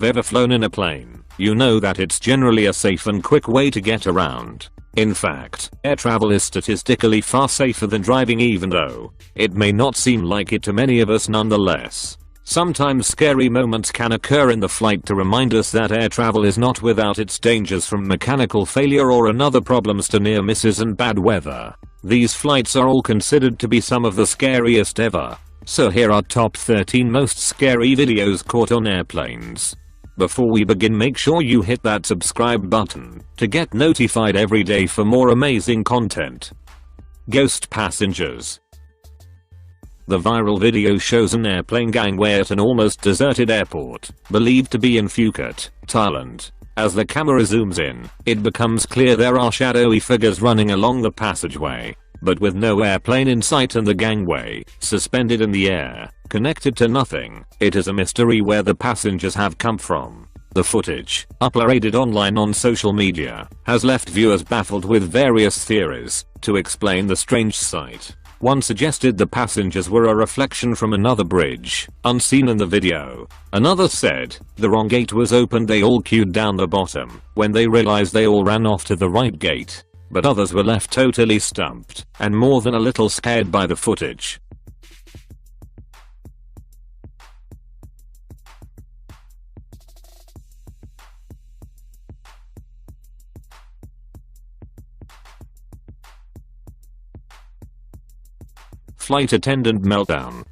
ever flown in a plane, you know that it's generally a safe and quick way to get around. In fact, air travel is statistically far safer than driving, even though it may not seem like it to many of us nonetheless. Sometimes scary moments can occur in the flight to remind us that air travel is not without its dangers, from mechanical failure or another problems to near misses and bad weather. These flights are all considered to be some of the scariest ever. So here are top 13 most scary videos caught on airplanes. Before we begin, make sure you hit that subscribe button to get notified every day for more amazing content. Ghost passengers. The viral video shows an airplane gangway at an almost deserted airport, believed to be in Phuket, Thailand. As the camera zooms in, it becomes clear there are shadowy figures running along the passageway, but with no airplane in sight and the gangway suspended in the air, connected to nothing. It is a mystery where the passengers have come from. The footage, uploaded online on social media, has left viewers baffled with various theories to explain the strange sight. One suggested the passengers were a reflection from another bridge, unseen in the video. Another said the wrong gate was opened, they all queued down the bottom. When they realized, they all ran off to the right gate. But others were left totally stumped and more than a little scared by the footage. Flight attendant meltdown.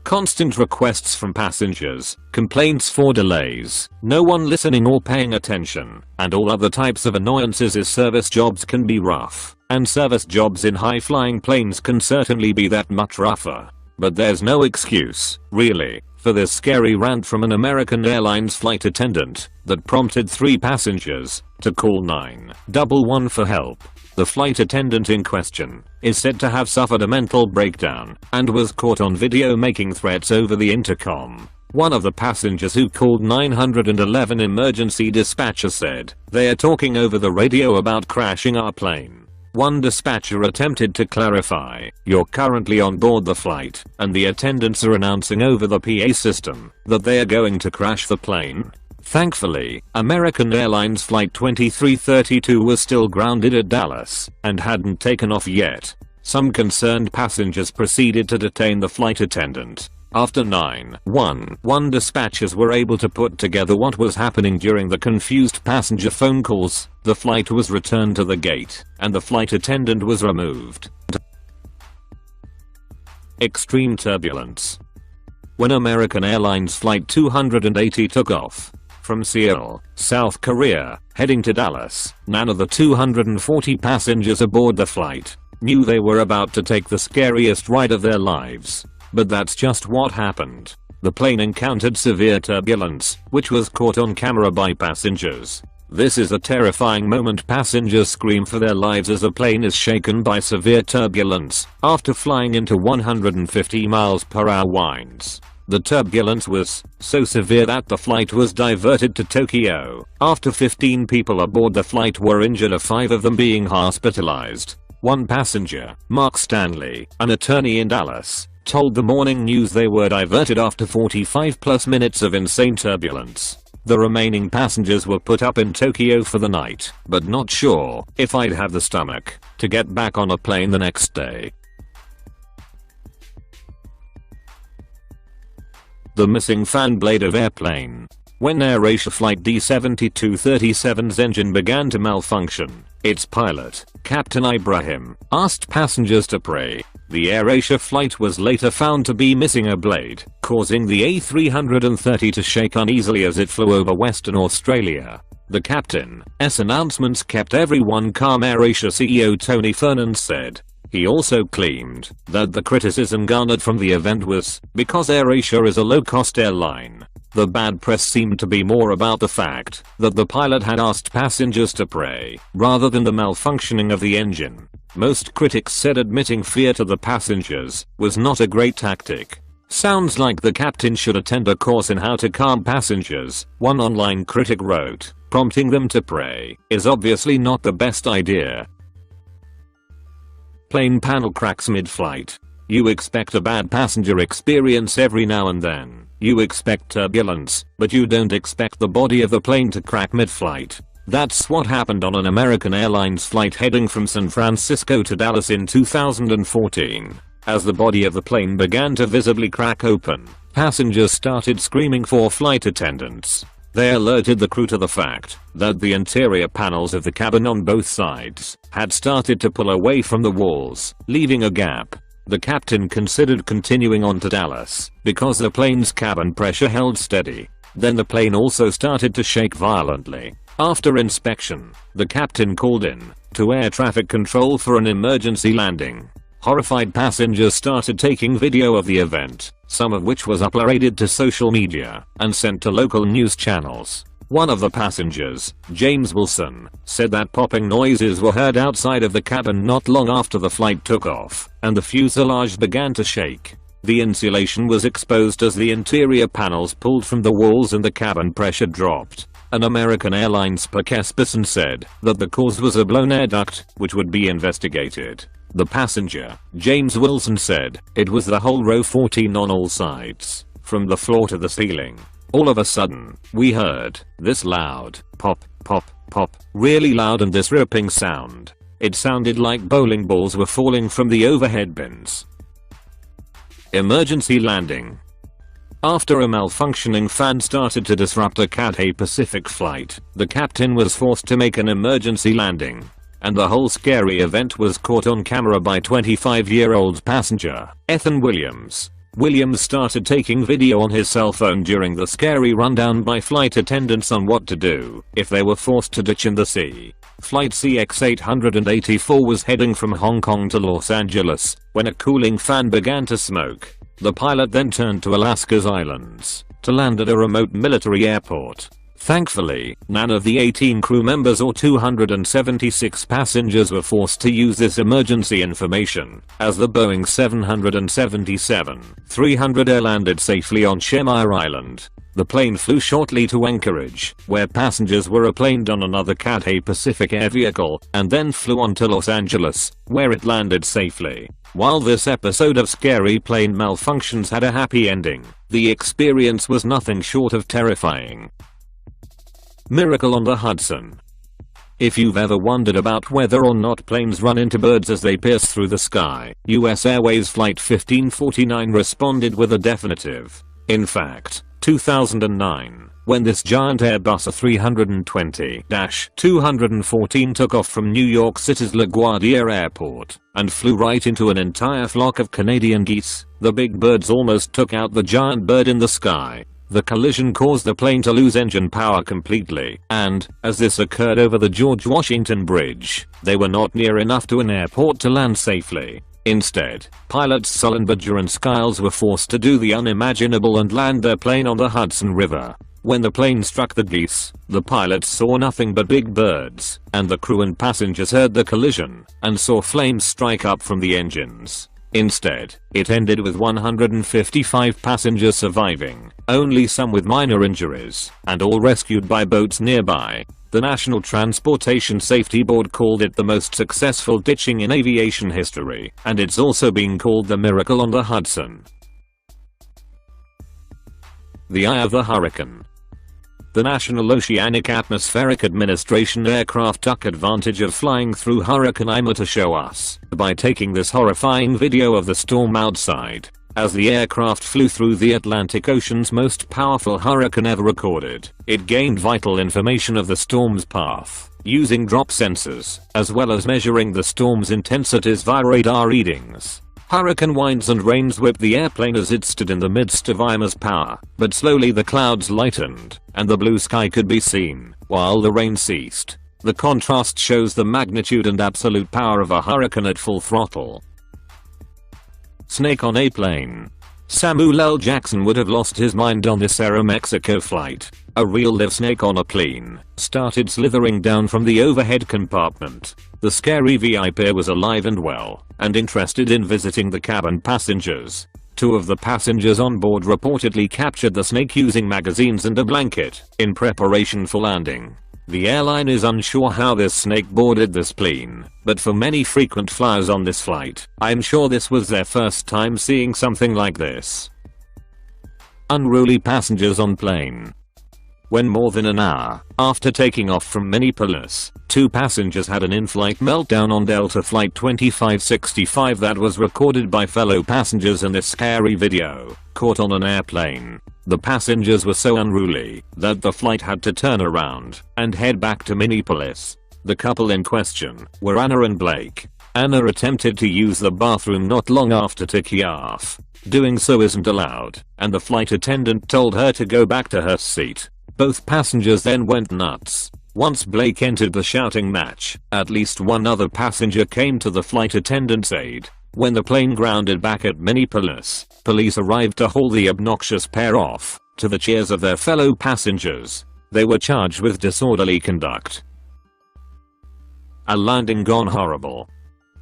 Constant requests from passengers, complaints for delays, no one listening or paying attention, and all other types of annoyances as service jobs can be rough, and service jobs in high-flying planes can certainly be that much rougher. But there's no excuse, really, for this scary rant from an American Airlines flight attendant that prompted 3 passengers to call 911 for help. The flight attendant in question is said to have suffered a mental breakdown and was caught on video making threats over the intercom. One of the passengers who called 911 emergency dispatcher said, "They are talking over the radio about crashing our plane." One dispatcher attempted to clarify, "You're currently on board the flight, and the attendants are announcing over the PA system that they are going to crash the plane." Thankfully, American Airlines Flight 2332 was still grounded at Dallas and hadn't taken off yet. Some concerned passengers proceeded to detain the flight attendant. After 911 dispatchers were able to put together what was happening during the confused passenger phone calls, the flight was returned to the gate, and the flight attendant was removed. Extreme turbulence. When American Airlines Flight 280 took off from Seoul, South Korea, heading to Dallas, none of the 240 passengers aboard the flight knew they were about to take the scariest ride of their lives. But that's just what happened. The plane encountered severe turbulence, which was caught on camera by passengers. This is a terrifying moment. Passengers scream for their lives as a plane is shaken by severe turbulence after flying into 150 miles per hour winds. The turbulence was so severe that the flight was diverted to Tokyo. After 15 people aboard the flight were injured, 5 of them being hospitalized. One passenger, Mark Stanley, an attorney in Dallas, told the Morning News they were diverted after 45+ minutes of insane turbulence. The remaining passengers were put up in Tokyo for the night, but not sure if I'd have the stomach to get back on a plane the next day. The missing fan blade of airplane. When AirAsia Flight D7237's engine began to malfunction, its pilot, Captain Ibrahim, asked passengers to pray. The AirAsia flight was later found to be missing a blade, causing the A330 to shake uneasily as it flew over Western Australia. The captain's announcements kept everyone calm, AirAsia CEO Tony Fernand said. He also claimed that the criticism garnered from the event was because AirAsia is a low-cost airline. The bad press seemed to be more about the fact that the pilot had asked passengers to pray, rather than the malfunctioning of the engine. Most critics said admitting fear to the passengers was not a great tactic. Sounds like the captain should attend a course in how to calm passengers, one online critic wrote. Prompting them to pray is obviously not the best idea. Plane panel cracks mid-flight. You expect a bad passenger experience every now and then. You expect turbulence, but you don't expect the body of the plane to crack mid-flight. That's what happened on an American Airlines flight heading from San Francisco to Dallas in 2014. As the body of the plane began to visibly crack open, passengers started screaming for flight attendants. They alerted the crew to the fact that the interior panels of the cabin on both sides had started to pull away from the walls, leaving a gap. The captain considered continuing on to Dallas because the plane's cabin pressure held steady. Then the plane also started to shake violently. After inspection, the captain called in to air traffic control for an emergency landing. Horrified passengers started taking video of the event, some of which was uploaded to social media and sent to local news channels. One of the passengers, James Wilson, said that popping noises were heard outside of the cabin not long after the flight took off, and the fuselage began to shake. The insulation was exposed as the interior panels pulled from the walls and the cabin pressure dropped. An American Airlines spokesperson said that the cause was a blown air duct, which would be investigated. The passenger, James Wilson, said it was the whole row 14 on all sides, from the floor to the ceiling. All of a sudden, we heard this loud pop, pop, pop, really loud, and this ripping sound. It sounded like bowling balls were falling from the overhead bins. Emergency landing. After a malfunctioning fan started to disrupt a Cathay Pacific flight, the captain was forced to make an emergency landing. And the whole scary event was caught on camera by 25-year-old passenger, Ethan Williams. Williams started taking video on his cell phone during the scary rundown by flight attendants on what to do if they were forced to ditch in the sea. Flight CX-884 was heading from Hong Kong to Los Angeles when a cooling fan began to smoke. The pilot then turned to Alaska's islands to land at a remote military airport. Thankfully, none of the 18 crew members or 276 passengers were forced to use this emergency information, as the Boeing 777-300 landed safely on Shemire Island. The plane flew shortly to Anchorage, where passengers were replaned on another Cathay Pacific air vehicle, and then flew on to Los Angeles, where it landed safely. While this episode of scary plane malfunctions had a happy ending, the experience was nothing short of terrifying. Miracle on the Hudson. If you've ever wondered about whether or not planes run into birds as they pierce through the sky, US Airways Flight 1549 responded with a definitive. In fact, 2009, when this giant Airbus A320-214 took off from New York City's LaGuardia Airport and flew right into an entire flock of Canadian geese, the big birds almost took out the giant bird in the sky. The collision caused the plane to lose engine power completely, and, as this occurred over the George Washington Bridge, they were not near enough to an airport to land safely. Instead, pilots Sullenberger and Skiles were forced to do the unimaginable and land their plane on the Hudson River. When the plane struck the geese, the pilots saw nothing but big birds, and the crew and passengers heard the collision and saw flames strike up from the engines. Instead, it ended with 155 passengers surviving, only some with minor injuries, and all rescued by boats nearby. The National Transportation Safety Board called it the most successful ditching in aviation history, and it's also been called the Miracle on the Hudson. The Eye of the Hurricane. The National Oceanic Atmospheric Administration aircraft took advantage of flying through Hurricane Irma to show us by taking this horrifying video of the storm outside. As the aircraft flew through the Atlantic Ocean's most powerful hurricane ever recorded, it gained vital information of the storm's path, using drop sensors, as well as measuring the storm's intensities via radar readings. Hurricane winds and rains whipped the airplane as it stood in the midst of Irma's power, but slowly the clouds lightened, and the blue sky could be seen, while the rain ceased. The contrast shows the magnitude and absolute power of a hurricane at full throttle. Snake on a plane. Samuel L. Jackson would have lost his mind on this Aeromexico flight. A real live snake on a plane started slithering down from the overhead compartment. The scary VIP was alive and well, and interested in visiting the cabin passengers. Two of the passengers on board reportedly captured the snake using magazines and a blanket, in preparation for landing. The airline is unsure how this snake boarded this plane, but for many frequent flyers on this flight, I'm sure this was their first time seeing something like this. Unruly passengers on plane. When more than an hour after taking off from Minneapolis, 2 passengers had an in-flight meltdown on Delta Flight 2565 that was recorded by fellow passengers in this scary video, caught on an airplane. The passengers were so unruly that the flight had to turn around and head back to Minneapolis. The couple in question were Anna and Blake. Anna attempted to use the bathroom not long after taking off. Doing so isn't allowed, and the flight attendant told her to go back to her seat. Both passengers then went nuts. Once Blake entered the shouting match, at least one other passenger came to the flight attendant's aid. When the plane grounded back at Minneapolis, police arrived to haul the obnoxious pair off, to the cheers of their fellow passengers. They were charged with disorderly conduct. A landing gone horrible.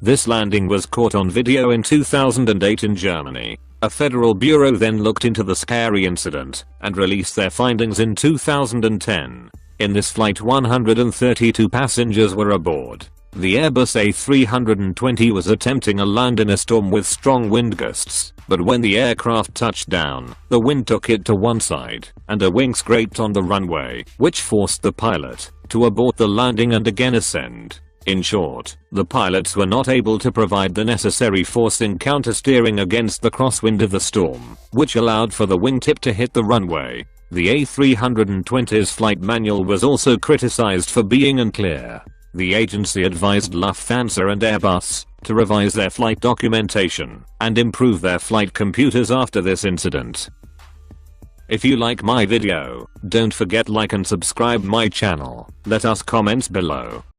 This landing was caught on video in 2008 in Germany. A federal bureau then looked into the scary incident and released their findings in 2010. In this flight 132 passengers were aboard. The Airbus A320 was attempting a land in a storm with strong wind gusts, but when the aircraft touched down, the wind took it to one side, and a wing scraped on the runway, which forced the pilot to abort the landing and again ascend. In short, the pilots were not able to provide the necessary force in countersteering against the crosswind of the storm, which allowed for the wingtip to hit the runway. The A320's flight manual was also criticized for being unclear. The agency advised Lufthansa and Airbus to revise their flight documentation and improve their flight computers after this incident. If you like my video, don't forget like and subscribe my channel. Let us comments below.